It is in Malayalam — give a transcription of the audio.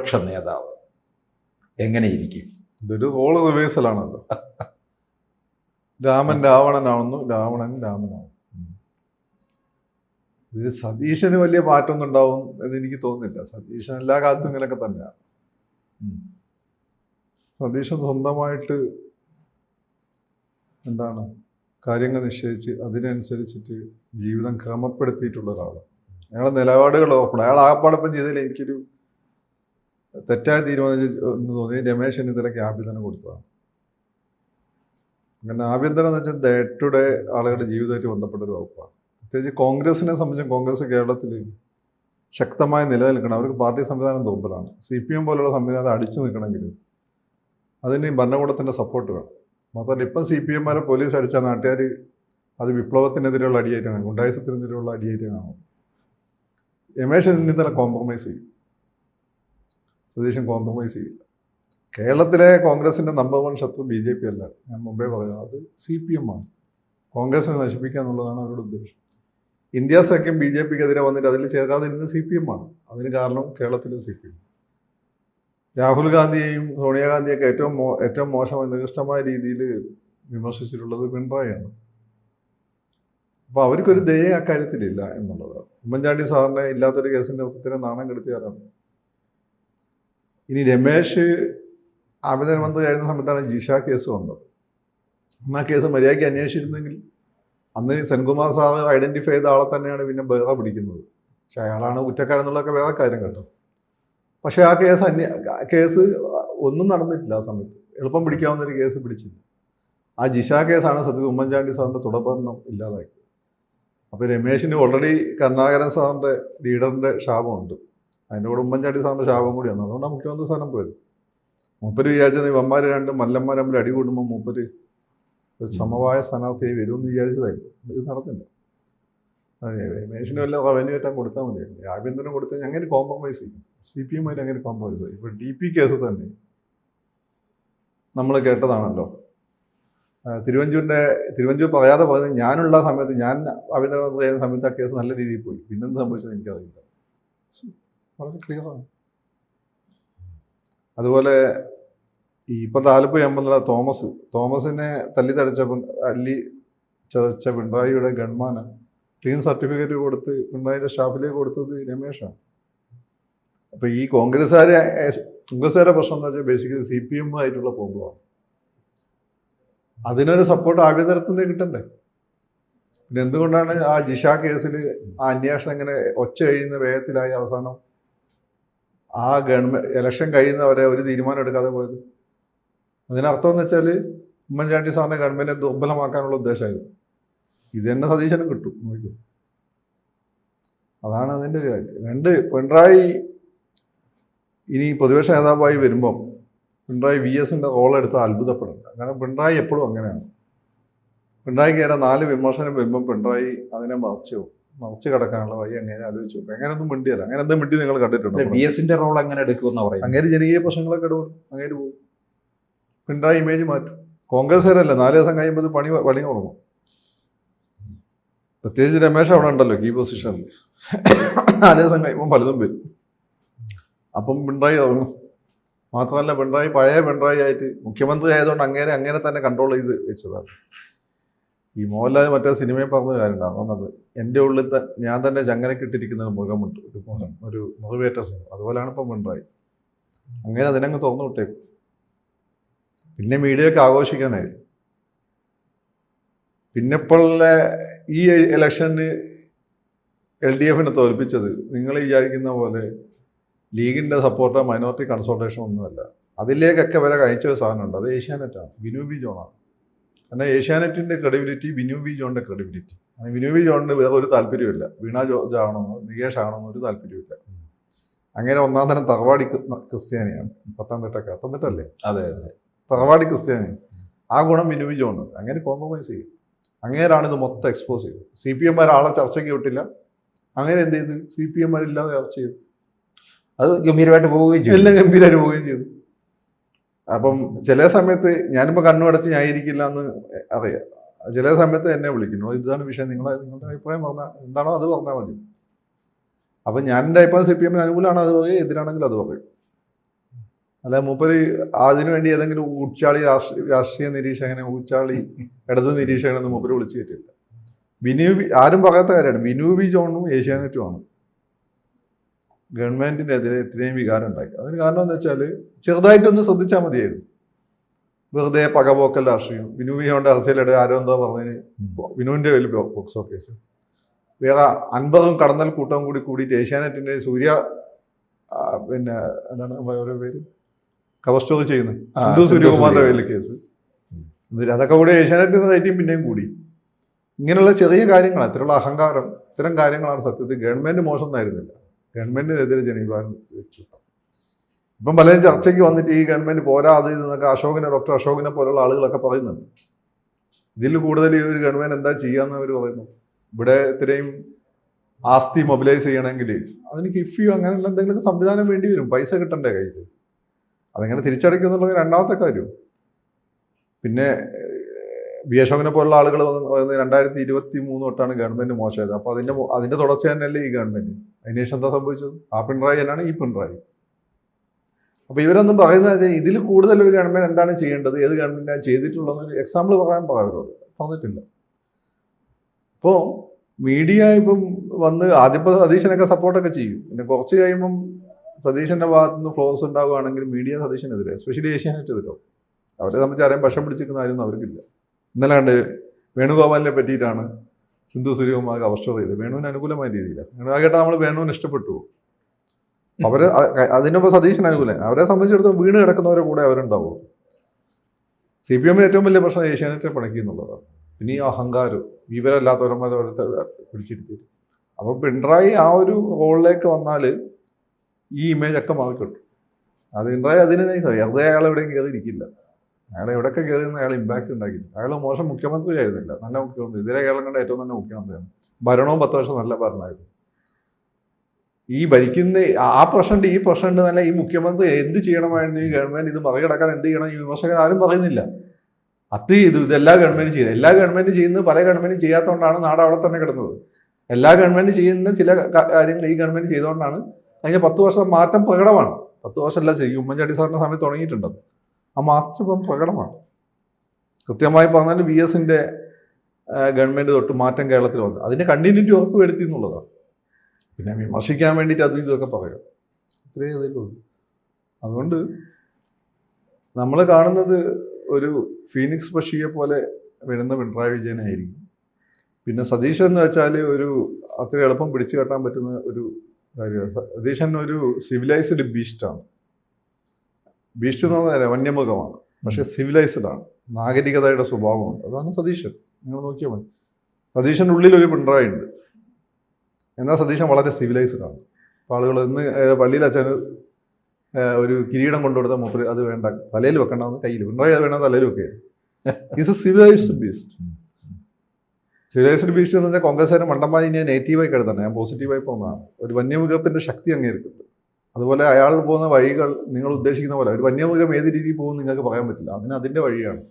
പ്രതിപക്ഷ നേതാവ് എങ്ങനെയിരിക്കും? ഇതൊരു റോള് റിവേഴ്സലാണല്ലോ. രാമൻ രാവണനാവുന്നു, രാവണൻ രാമനാവും. ഇത് സതീശന് വലിയ മാറ്റമൊന്നും ഉണ്ടാവും എന്ന് എനിക്ക് തോന്നുന്നില്ല. സതീശൻ എല്ലാ കാലത്തും ഇങ്ങനെയൊക്കെ തന്നെയാണ്. സതീശൻ സ്വന്തമായിട്ട് എന്താണ് കാര്യങ്ങൾ നിശ്ചയിച്ച് അതിനനുസരിച്ചിട്ട് ജീവിതം ക്രമപ്പെടുത്തിയിട്ടുള്ള ഒരാളാണ്. അയാളെ നിലപാടുകൾ ഓർക്കണം. അയാൾ ആകപ്പാടൊപ്പം ചെയ്തതിൽ എനിക്കൊരു തെറ്റായ തീരുമാനം എന്ന് തോന്നി രമേശ് ചെന്നിത്തലയ്ക്ക് ആഭ്യന്തരം കൊടുത്തതാണ്. അങ്ങനെ ആഭ്യന്തരം എന്ന് വെച്ചാൽ ഡേ ടു ഡേ ആളുകളുടെ ജീവിതമായിട്ട് ബന്ധപ്പെട്ട ഒരു വകുപ്പാണ്. പ്രത്യേകിച്ച് കോൺഗ്രസിനെ സംബന്ധിച്ചും കോൺഗ്രസ് കേരളത്തിൽ ശക്തമായി നിലനിൽക്കണം. അവർക്ക് പാർട്ടി സംവിധാനം തോമ്പലാണ്. CPM പോലുള്ള സംവിധാനം അടിച്ചു നിൽക്കണമെങ്കിൽ അതിന് ഭരണകൂടത്തിൻ്റെ സപ്പോർട്ട് വേണം. മാത്രമല്ല ഇപ്പം CPM-മാരെ പോലീസ് അടിച്ചാൽ നാട്ടുകാർ അത് വിപ്ലവത്തിനെതിരെയുള്ള അടിയായിട്ടാണ്, ഗുണ്ടായുസത്തിനെതിരെയുള്ള അടിയായിട്ട് കാണും. രമേശ് ചെന്നിത്തല കോംപ്രമൈസ് ചെയ്യും, സതീശൻ കോംപ്രമൈസ് ചെയ്യില്ല. കേരളത്തിലെ കോൺഗ്രസിൻ്റെ നമ്പർ 1 ശത്രു BJP അല്ല, ഞാൻ മുമ്പേ പറഞ്ഞു, അത് CPM ആണ്. കോൺഗ്രസിനെ നശിപ്പിക്കുക എന്നുള്ളതാണ് അവരുടെ ഉദ്ദേശം. ഇന്ത്യ സഖ്യം BJP-ക്കെതിരെ വന്നിട്ട് അതിൽ ചേരാതിരുന്നത് CPM ആണ്. അതിന് കാരണം കേരളത്തിലെ CPM. രാഹുൽ ഗാന്ധിയെയും സോണിയാഗാന്ധിയൊക്കെ ഏറ്റവും മോശമായി നികൃഷ്ടമായ രീതിയിൽ വിമർശിച്ചിട്ടുള്ളത് പിണറായിയാണ്. അപ്പോൾ അവർക്കൊരു ദയ അക്കാര്യത്തിലില്ല എന്നുള്ളതാണ്. ഉമ്മൻചാണ്ടി സാറിനെ ഇല്ലാത്തൊരു കേസിൻ്റെ ഉത്തരം നാണം കെടുത്തിയാറാണ്. ഇനി രമേശ് ആഭ്യന്തരമന്ത്രിയായിരുന്ന സമയത്താണ് ജിഷ കേസ് വന്നത്. അന്ന് ആ കേസ് മര്യാദയ്ക്ക് അന്വേഷിച്ചിരുന്നെങ്കിൽ അന്ന് സെൻകുമാർ സാറ് ഐഡൻറ്റിഫൈ ചെയ്ത ആളെ തന്നെയാണ് പിന്നെ ബേറ പിടിക്കുന്നത്. പക്ഷെ അയാളാണ് കുറ്റക്കാരെന്നുള്ളതൊക്കെ വേറെ കാര്യം കേട്ടോ. പക്ഷേ ആ കേസ് ഒന്നും നടന്നിട്ടില്ല. ആ സമയത്ത് എളുപ്പം പിടിക്കാവുന്നൊരു കേസ് പിടിച്ചില്ല. ആ ജിഷ കേസാണ് സത്യത്തിൽ ഉമ്മൻചാണ്ടി സാറിൻ്റെ തുടർഭരണം ഇല്ലാതാക്കി. അപ്പോൾ രമേശിന് ഓൾറെഡി കരുണാകരൻ സാറിൻ്റെ ലീഡറിൻ്റെ ശാപമുണ്ട്, അതിൻ്റെ കൂടെ ഉമ്മൻചാണ്ടി സാറിൻ്റെ ശാപം കൂടി വന്നു. അതുകൊണ്ടാണ് മുഖ്യമന്ത്രി സ്ഥാനം പോയത്. മൂപ്പര് വിചാരിച്ചത് ഇവന്മാർ രണ്ടും മല്ലന്മാർ തമ്മിൽ അടി കൂടുമ്പോൾ മൂപ്പര് ഒരു സമവായ സ്ഥാനാർത്ഥിയായി വരുമെന്ന് വിചാരിച്ചതായിരുന്നു. ഇത് നടന്നില്ല. രമേശിന് വല്ല റവന്യൂ ആയിട്ടാൽ കൊടുത്താൽ മതിയായിരുന്നു. ആഭ്യന്തരം കൊടുത്താൽ അങ്ങനെ കോംപ്രമൈസ് ചെയ്യും. CPM-ആയിട്ട് അങ്ങനെ കോംപ്രമൈസ് ചെയ്യും. ഇപ്പോൾ DP കേസ് തന്നെ നമ്മൾ കേട്ടതാണല്ലോ. തിരുവഞ്ചൂർ പറയാതെ പറഞ്ഞത് ഞാനുള്ള സമയത്ത്, ഞാൻ ആഭ്യന്തരം ചെയ്യുന്ന സമയത്ത് ആ കേസ് നല്ല രീതിയിൽ പോയി. പിന്നെന്ത് സംഭവിച്ചത് എനിക്കറിയില്ല. വളരെ ക്ലിയറാണ്. അതുപോലെ ഇപ്പോഴത്തെ ആലപ്പുഴ MLA തോമസിനെ തല്ലി ചതച്ച പിണറായിയുടെ ഗൺമാന് ക്ലീൻ സർട്ടിഫിക്കറ്റ് കൊടുത്ത് പിണറായിയുടെ സ്റ്റാഫിലേക്ക് കൊടുത്തത് രമേശാണ്. അപ്പോൾ ഈ കോൺഗ്രസ്സുകാരെ പ്രശ്നം എന്താ വെച്ചാൽ ബേസിക്കലി CPM-ആയിട്ടുള്ള പ്രോബ്ലമാണ്. അതിനൊരു സപ്പോർട്ട് ആഭ്യന്തരത്തിൽ നിന്ന് കിട്ടണ്ടേ? പിന്നെ എന്തുകൊണ്ടാണ് ആ ജിഷ കേസിൽ ആ അന്വേഷണം ഇങ്ങനെ ഒച്ച കഴിയുന്ന വേഗത്തിലായി അവസാനം ആ ഇലക്ഷൻ കഴിയുന്നവരെ ഒരു തീരുമാനം എടുക്കാതെ പോയത്? അതിനർത്ഥം എന്ന് വെച്ചാൽ ഉമ്മൻചാണ്ടി സാറിനെ ഗവൺമെൻറ്റിനെ ദുർബലമാക്കാനുള്ള ഉദ്ദേശമായിരുന്നു. ഇത് തന്നെ സതീശനും കിട്ടും, നോക്കും. അതാണ് അതിൻ്റെ ഒരു കാര്യം. പിണറായി ഇനി പ്രതിപക്ഷ നേതാവായി വരുമ്പം പിണറായി VS-ൻ്റെ റോളെടുത്ത് അത്ഭുതപ്പെടേണ്ട. കാരണം പിണറായി എപ്പോഴും അങ്ങനെയാണ്. പിണറായിക്ക് നേരെ 4 വിമർശനം വരുമ്പം പിണറായി അതിനെ മറച്ചു കിടക്കാനുള്ള വഴി അങ്ങനെ ആലോചിച്ചു നോക്കും. അങ്ങനെയൊന്നും മിണ്ടിയല്ല. അങ്ങനെ എന്താ മിണ്ടി നിങ്ങൾ കണ്ടിട്ടുണ്ടോ? VS-ന്റെ റോൾ എങ്ങനെ എടുക്കുമെന്ന് പറയും. അങ്ങനെ ജനകീയ പ്രശ്നങ്ങളൊക്കെ ഇടപെടും, അങ്ങനെ പോകും. പിണറായി ഇമേജ് മാറ്റും. കോൺഗ്രസ്സുകാരല്ല 4 ദിവസം കഴിയുമ്പോൾ പണി തുടങ്ങും. പ്രത്യേകിച്ച് രമേശ് അവിടെ ഉണ്ടല്ലോ കീ പൊസിഷനിൽ. 4 ദിവസം കഴിയുമ്പോൾ പലതും വരും. അപ്പം പിണറായി തുടങ്ങും. മാത്രമല്ല പിണറായി പഴയ പിണറായി ആയിട്ട് മുഖ്യമന്ത്രി ആയതുകൊണ്ട് അങ്ങനെ തന്നെ കൺട്രോൾ ചെയ്ത് വെച്ചതാണ്. ഈ മോഹൻലാൽ മറ്റേ സിനിമയിൽ പറഞ്ഞ കാര്യമുണ്ടാകുന്നത് എൻ്റെ ഉള്ളിൽ ഞാൻ തന്നെ ചങ്ങലക്കിട്ടിരിക്കുന്ന മുഖമുണ്ട്, ഒരു മുറിവേറ്റ സിനിമ. അതുപോലെയാണ് ഇപ്പം പിണറായി. അങ്ങനെ അതിനങ്ങ് തുറന്നു വിട്ടേക്കും. പിന്നെ മീഡിയയൊക്കെ ആഘോഷിക്കാനായി. പിന്നെ ഇപ്പോഴുള്ള ഈ ഇലക്ഷന് LDF-നെ തോൽപ്പിച്ചത് നിങ്ങൾ വിചാരിക്കുന്ന പോലെ ലീഗിൻ്റെ സപ്പോർട്ടോ മൈനോറിറ്റി കൺസൾട്ടേഷൻ ഒന്നുമല്ല. അതിലേക്കൊക്കെ വരെ കഴിച്ച ഒരു സാധനമുണ്ട്. അത് ഏഷ്യാനെറ്റാണ്, ബിനു ബി ജോണാണ്. കാരണം ഏഷ്യാനെറ്റിൻ്റെ ക്രെഡിബിലിറ്റി ബിനു ബി ജോണിൻ്റെ ക്രെഡിബിലിറ്റി. ബിനു ബി ജോണിന് വേറെ ഒരു താല്പര്യമില്ല. വീണ ജോർജ് ആവണമെന്നോ നികേഷ് ആവണമെന്നോ ഒരു താല്പര്യമില്ല. അങ്ങനെ ഒന്നാം തരം തറവാടി ക്രിസ്ത്യാനിയാണ്. പത്തനംതിട്ടല്ലേ? അതെ. തറവാടി ക്രിസ്ത്യാനി. ആ ഗുണം ബിനു ബി ജോണ്. അങ്ങനെ കോംപ്രമൈസ് ചെയ്യും. അങ്ങനെയാണ് ഇത് മൊത്തം എക്സ്പോസ് ചെയ്തത്. CPM-മാർ ആളെ ചർച്ചയ്ക്ക് വിട്ടില്ല. അങ്ങനെ എന്ത് ചെയ്ത് CPM-മാരില്ലാതെ ചർച്ച ചെയ്തു. അത് ഗംഭീരമായിട്ട് പോവുകയും ചെയ്തു. എല്ലാം ഗംഭീരമായിട്ട് പോവുകയും ചെയ്തു. അപ്പം ചില സമയത്ത് ഞാനിപ്പോൾ കണ്ണുടച്ച് ന്യായീകരിക്കില്ല എന്ന് അറിയാം. ചില സമയത്ത് എന്നെ വിളിക്കുന്നു, ഇതാണ് വിഷയം, നിങ്ങളുടെ അഭിപ്രായം പറഞ്ഞാൽ എന്താണോ അത് പറഞ്ഞാൽ മതി. അപ്പം ഞാൻ എൻ്റെ അഭിപ്രായം CPM-ന് അനുകൂലമാണ് അത് പറയും, എതിരാണെങ്കിൽ അത് പറയും. അല്ല മൂപ്പര് അതിനുവേണ്ടി ഏതെങ്കിലും ഊച്ചാളി രാഷ്ട്രീയ നിരീക്ഷകനെ ഊച്ചാളി ഇടത് നിരീക്ഷകനെന്ന് മൂപ്പര് വിളിച്ചു കയറ്റില്ല. ആരും പറയാത്ത കാര്യമാണ്, ബിനു ബി ജോണും ഏഷ്യാനെറ്റുമാണ് ഗവൺമെന്റിനെതിരെ ഇത്രയും വികാരം ഉണ്ടാക്കി. അതിന് കാരണം എന്താ വെച്ചാൽ ചെറുതായിട്ടൊന്ന് ശ്രദ്ധിച്ചാൽ മതിയായിരുന്നു. വെറുതെ പകപോക്കൽ രാഷ്ട്രീയം. ബിനു ബി ജോണിന്റെ അറസ്റ്റിലിടെ ആരോ എന്തോ പറഞ്ഞതിന് ബിനുവിന്റെ വലിയ ബോക്സോ കേസ്, വേറെ 50 കടന്നൽ കൂട്ടവും കൂടിയിട്ട് ഏഷ്യാനെറ്റിന്റെ സൂര്യ പിന്നെ എന്താണ് ഓരോ പേര് കവർ സ്റ്റോറി ചെയ്യുന്നത് സിന്ധു സൂര്യകുമാറിന്റെ പേരിൽ കേസ്. അതൊക്കെ കൂടി ഏഷ്യാനെറ്റിന്റെ റേറ്റിംഗ് പിന്നെയും കൂടി. ഇങ്ങനെയുള്ള ചെറിയ കാര്യങ്ങൾ, അത്തരമുള്ള അഹങ്കാരം, ഇത്തരം കാര്യങ്ങളാണ് സത്യത്തിൽ ഗവൺമെന്റ് മോശം എന്നായിരുന്നില്ല, ഗവൺമെന്റിനെതിരെ ജനവിഭാഗം വെച്ചു. ഇപ്പം പലരും ചർച്ചയ്ക്ക് വന്നിട്ട് ഈ ഗവൺമെന്റ് പോരാ അത് ഇതെന്നൊക്കെ ഡോക്ടർ അശോകിനെ പോലുള്ള ആളുകളൊക്കെ പറയുന്നുണ്ട്. ഇതിൽ കൂടുതൽ ഈ ഒരു ഗവൺമെന്റ് എന്താ ചെയ്യാന്ന് അവർ പറയുന്നു. ഇവിടെ ഇത്രയും ആസ്തി മൊബിലൈസ് ചെയ്യണമെങ്കിൽ അതിന് കിഫ്യു അങ്ങനെയുള്ള എന്തെങ്കിലും സംവിധാനം വേണ്ടി വരും, പൈസ കിട്ടണ്ടേ കയ്യിൽ. അതെങ്ങനെ തിരിച്ചടയ്ക്കും എന്നുള്ളത് രണ്ടാമത്തെ കാര്യം. പിന്നെ ബി അശോകനെ പോലുള്ള ആളുകൾ 2023 തൊട്ടാണ് ഗവൺമെന്റ് മോശമായത്. അപ്പോൾ അതിന്റെ തുടർച്ച തന്നെയല്ലേ ഈ ഗവൺമെന്റ്. അതിനുശേഷം എന്താ സംഭവിച്ചത്? ആ പിണറായി തന്നെയാണ് ഈ പിണറായി. അപ്പൊ ഇവരൊന്നും പറയുന്നത് ഇതിൽ കൂടുതൽ ഒരു ഗവൺമെന്റ് എന്താണ് ചെയ്യേണ്ടത്, ഏത് ഗവൺമെന്റാണ് ചെയ്തിട്ടുള്ളതെന്ന് എക്സാമ്പിൾ അവരോട് പറഞ്ഞിട്ടില്ല. അപ്പോൾ മീഡിയ ഇപ്പം വന്ന് ആദ്യപ്പോൾ സതീശനൊക്കെ സപ്പോർട്ടൊക്കെ ചെയ്യും. പിന്നെ കുറച്ച് കഴിയുമ്പം സതീശന്റെ ഭാഗത്ത് നിന്ന് ഫ്ലോസ് ഉണ്ടാവുകയാണെങ്കിൽ മീഡിയ സതീശനെതിരെ, എസ്പെഷ്യലി ഏഷ്യാനെറ്റെതിരോ, അവരെ സംബന്ധിച്ച് ആരെയും വശം പിടിച്ചിരിക്കുന്ന ആരും അവർക്കില്ല. ഇന്നലെ കണ്ട് വേണുഗോപാലിനെ പറ്റിയിട്ടാണ് സിന്ധു സൂര്യകുമാർ കവർ സ്റ്റോറി ചെയ്തത്. വേണുവിന് അനുകൂലമായ രീതിയിലാണ്. ആ കേട്ടാൽ നമ്മൾ വേണുവിന് ഇഷ്ടപ്പെട്ടു. അവര് അതിനൊപ്പം സതീശന് അനുകൂലം. അവരെ സംബന്ധിച്ചിടത്തോളം വീണ് കിടക്കുന്നവരെ കൂടെ അവരുണ്ടാവും. CPM ഏറ്റവും വലിയ പ്രശ്നം ഏഷ്യാനെറ്റിനെ പിണക്കി എന്നുള്ളതാണ്. പിന്നെ ഈ അഹങ്കാരം, വിവരമില്ലാത്തവരന്മാരെ പിടിച്ചിരുത്തി. അപ്പൊ പിണറായി ആ ഒരു റോളിലേക്ക് വന്നാൽ ഈ ഇമേജ് ഒക്കെ മാറിക്കിട്ടും. അത് പിണറായി അതിന് വെറുതെ അയാൾ എവിടെയും കയറിയിരിക്കില്ല. അയാൾ എവിടെയൊക്കെ കയറിയെന്ന് അയാൾ ഇമ്പാക്ട് ഉണ്ടാക്കിയില്ല. അയാൾ മോശം മുഖ്യമന്ത്രി ആയിരുന്നില്ല, നല്ല മുഖ്യമന്ത്രി. ഇതിലെ കേരളം കണ്ട ഏറ്റവും നല്ല മുഖ്യമന്ത്രിയാണ്. ഭരണവും 10 വർഷം നല്ല ഭരണമായിരുന്നു. ഈ ഭരിക്കുന്ന ആ പ്രശ്നമുണ്ട്, ഈ പ്രശ്നമുണ്ട് എന്നല്ല, ഈ മുഖ്യമന്ത്രി എന്ത് ചെയ്യണമായിരുന്നു, ഈ ഗവൺമെന്റ് ഇത് മറികടക്കാൻ എന്ത് ചെയ്യണം, ഈ വിമർശകർ ആരും പറയുന്നില്ല. അത് ചെയ്തു, ഇതെല്ലാ ഗവൺമെന്റ് ചെയ്തു. എല്ലാ ഗവൺമെന്റ് ചെയ്യുന്നത് പല ഗവൺമെന്റ് ചെയ്യാത്തതുകൊണ്ടാണ് നാട് അവിടെ തന്നെ കിടന്നത്. എല്ലാ ഗവൺമെന്റ് ചെയ്യുന്ന ചില കാര്യങ്ങൾ ഈ ഗവൺമെന്റ് ചെയ്തുകൊണ്ടാണ് കഴിഞ്ഞ 10 വർഷം മാറ്റം പ്രകടമാണ്. 10 വർഷമല്ല, ചെയ്യും ഉമ്മൻചാണ്ടി സാറിന്റെ സമയത്ത് തുടങ്ങിയിട്ടുണ്ടത്. ആ മാറ്റം പ്രകടമാണ്. കൃത്യമായി പറഞ്ഞാൽ VSന്റെ ഗവൺമെന്റ് തൊട്ട് മാറ്റം കേരളത്തിൽ വന്നു. അതിന്റെ കണ്ടിന്യൂറ്റി ഉറപ്പ് വരുത്തി എന്നുള്ളതാണ്. പിന്നെ വിമർശിക്കാൻ വേണ്ടിയിട്ട് അതും ഇതൊക്കെ പറയാം, ഇത്രയേ അതിലുള്ളൂ. അതുകൊണ്ട് നമ്മൾ കാണുന്നത് ഒരു ഫീനിക്സ് പക്ഷിയെ പോലെ വരുന്ന പിണറായി വിജയനായിരിക്കും. പിന്നെ സതീശൻ എന്ന് വെച്ചാൽ ഒരു അത്ര എളുപ്പം പിടിച്ചു കെട്ടാൻ പറ്റുന്ന ഒരു കാര്യമാണ്. സതീശൻ ഒരു സിവിലൈസ്ഡ് ബീസ്റ്റാണ്. ബീസ്റ്റ് എന്ന് പറഞ്ഞാൽ വന്യമൃഗമാണ്, പക്ഷെ സിവിലൈസ്ഡ് ആണ്, നാഗരികതയുടെ സ്വഭാവമുണ്ട്. അതാണ് സതീശൻ. നിങ്ങൾ നോക്കിയാൽ മതി. സതീശൻ്റെ ഉള്ളിൽ ഒരു പിണറായി ഉണ്ട്, എന്നാൽ സതീശൻ വളരെ സിവിലൈസ്ഡ് ആണ്. അപ്പോൾ ആളുകൾ ഇന്ന് പള്ളിയിൽ അച്ഛന് ഒരു കിരീടം കൊണ്ടുകൊടുത്ത മൂപ്പര് അത് വേണ്ട, തലയിൽ വെക്കണമെന്ന് കയ്യിൽ, പിണറായി അത് വേണ്ട തലയിൽ വെക്കുകയാണ്. Is A civilised beast. Civilised beast എന്ന് പറഞ്ഞാൽ കോൺഗ്രസ്സുകാരൻ മണ്ടന്മാരി ഞാൻ നെഗറ്റീവായി കരുതണം, ഞാൻ പോസിറ്റീവായി പോകുന്നതാണ്. ഒരു വന്യമൃഗത്തിന്റെ ശക്തി അങ്ങേർക്കുണ്ട്. അതുപോലെ അയാൾ പോകുന്ന വഴികൾ നിങ്ങൾ ഉദ്ദേശിക്കുന്ന പോലെ ഒരു വന്യമൃഗം ഏത് രീതിയിൽ പോകും നിങ്ങൾക്ക് പറയാൻ പറ്റില്ല. അതിന് അതിന്റെ വഴിയാണ്.